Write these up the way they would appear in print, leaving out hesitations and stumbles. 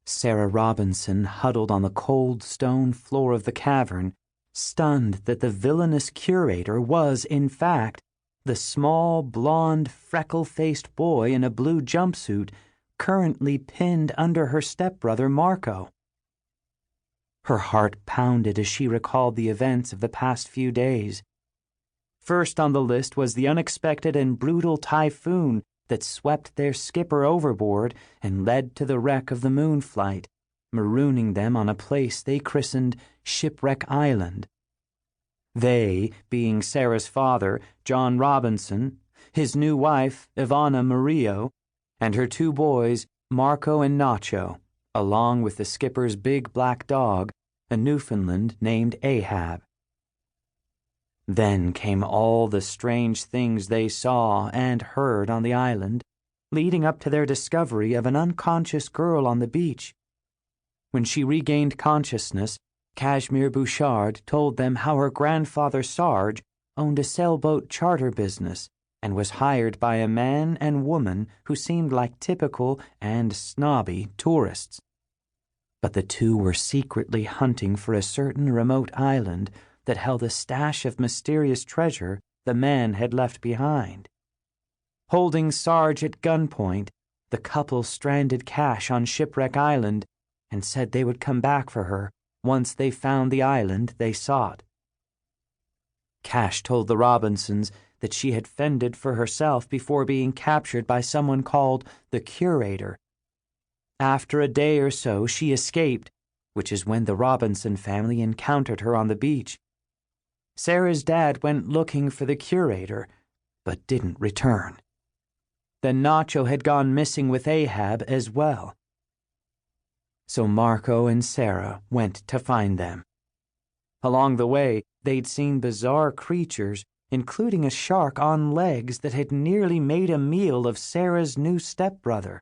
Sarah Robinson huddled on the cold stone floor of the cavern, stunned that the villainous curator was, in fact, the small, blond, freckle-faced boy in a blue jumpsuit currently pinned under her stepbrother Marco. Her heart pounded as she recalled the events of the past few days. First on the list was the unexpected and brutal typhoon that swept their skipper overboard and led to the wreck of the moon flight, marooning them on a place they christened Shipwreck Island. They, being Sarah's father, John Robinson, his new wife, Ivana Murillo, and her two boys, Marco and Nacho, along with the skipper's big black dog, a Newfoundland named Ahab. Then came all the strange things they saw and heard on the island, leading up to their discovery of an unconscious girl on the beach. When she regained consciousness, Kashmir Bouchard told them how her grandfather Sarge owned a sailboat charter business and was hired by a man and woman who seemed like typical and snobby tourists. But the two were secretly hunting for a certain remote island that held a stash of mysterious treasure the man had left behind. Holding Sarge at gunpoint, the couple stranded Cash on Shipwreck Island and said they would come back for her once they found the island they sought. Cash told the Robinsons that she had fended for herself before being captured by someone called the Curator. After a day or so, she escaped, which is when the Robinson family encountered her on the beach. Sarah's dad went looking for the Curator, but didn't return. Then Nacho had gone missing with Ahab as well. So Marco and Sarah went to find them. Along the way, they'd seen bizarre creatures, including a shark on legs that had nearly made a meal of Sarah's new stepbrother.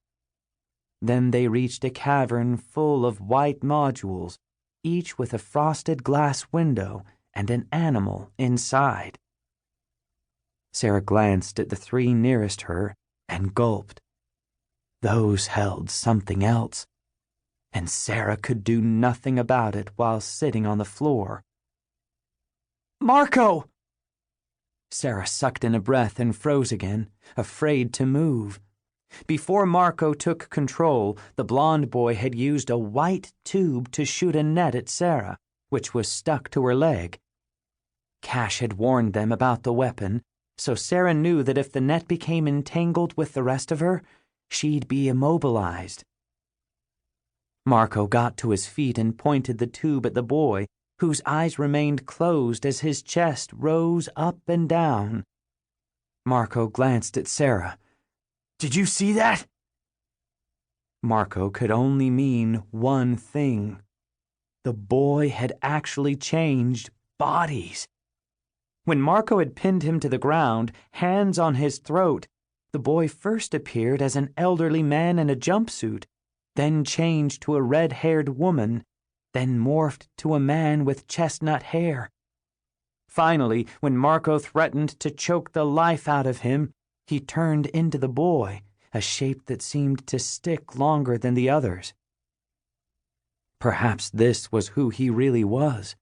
Then they reached a cavern full of white modules, each with a frosted glass window and an animal inside. Sarah glanced at the three nearest her and gulped. Those held something else, and Sarah could do nothing about it while sitting on the floor. "Marco!" Sarah sucked in a breath and froze again, afraid to move. Before Marco took control, the blond boy had used a white tube to shoot a net at Sarah, which was stuck to her leg. Cash had warned them about the weapon, so Sarah knew that if the net became entangled with the rest of her, she'd be immobilized. Marco got to his feet and pointed the tube at the boy, whose eyes remained closed as his chest rose up and down. Marco glanced at Sarah. "Did you see that?" Marco could only mean one thing. The boy had actually changed bodies. When Marco had pinned him to the ground, hands on his throat, the boy first appeared as an elderly man in a jumpsuit, then changed to a red-haired woman, then morphed to a man with chestnut hair. Finally, when Marco threatened to choke the life out of him, he turned into the boy, a shape that seemed to stick longer than the others. Perhaps this was who he really was.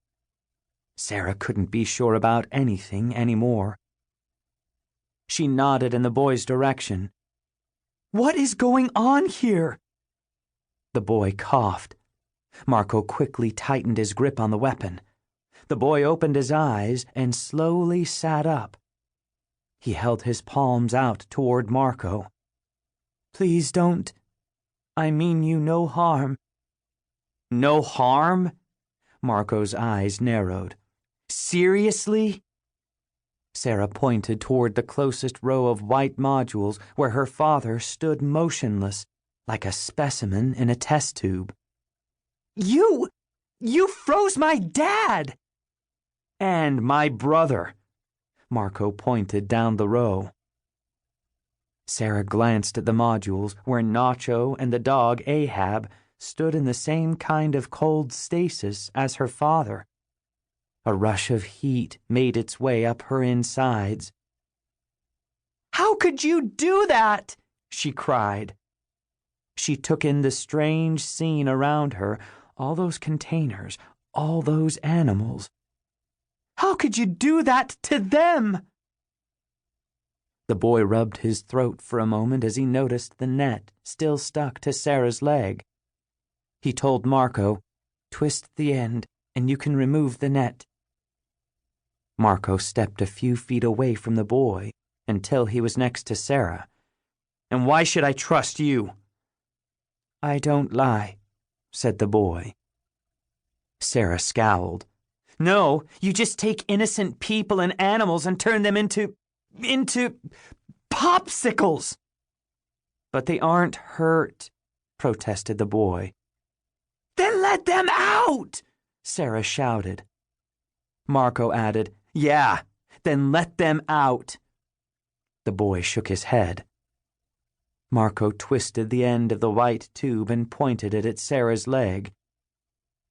Sarah couldn't be sure about anything anymore. She nodded in the boy's direction. "What is going on here?" The boy coughed. Marco quickly tightened his grip on the weapon. The boy opened his eyes and slowly sat up. He held his palms out toward Marco. "Please don't. I mean you no harm." "No harm?" Marco's eyes narrowed. "Seriously?" Sarah pointed toward the closest row of white modules where her father stood motionless, like a specimen in a test tube. You froze my dad!" "And my brother." Marco pointed down the row. Sarah glanced at the modules where Nacho and the dog Ahab stood in the same kind of cold stasis as her father. A rush of heat made its way up her insides. "How could you do that?" she cried. She took in the strange scene around her, all those containers, all those animals. How could you do that to them? The boy rubbed his throat for a moment as he noticed the net still stuck to Sarah's leg. He told Marco, "Twist the end, and you can remove the net." Marco stepped a few feet away from the boy until he was next to Sarah. "And why should I trust you?" "I don't lie," said the boy. Sarah scowled. "No, you just take innocent people and animals and turn them into popsicles." "But they aren't hurt," protested the boy. "Then let them out!" Sarah shouted. Marco added, "Yeah, then let them out." The boy shook his head. Marco twisted the end of the white tube and pointed it at Sarah's leg.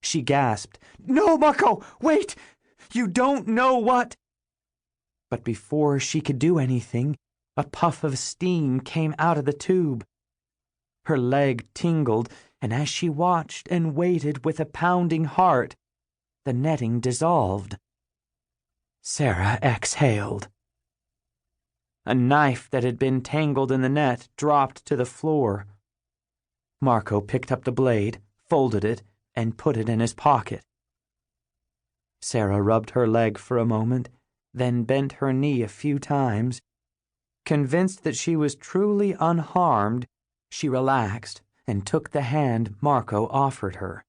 She gasped, "No, Marco, wait! You don't know what—" But before she could do anything, a puff of steam came out of the tube. Her leg tingled, and as she watched and waited with a pounding heart, the netting dissolved. Sarah exhaled. A knife that had been tangled in the net dropped to the floor. Marco picked up the blade, folded it, and put it in his pocket. Sarah rubbed her leg for a moment, then bent her knee a few times. Convinced that she was truly unharmed, she relaxed and took the hand Marco offered her.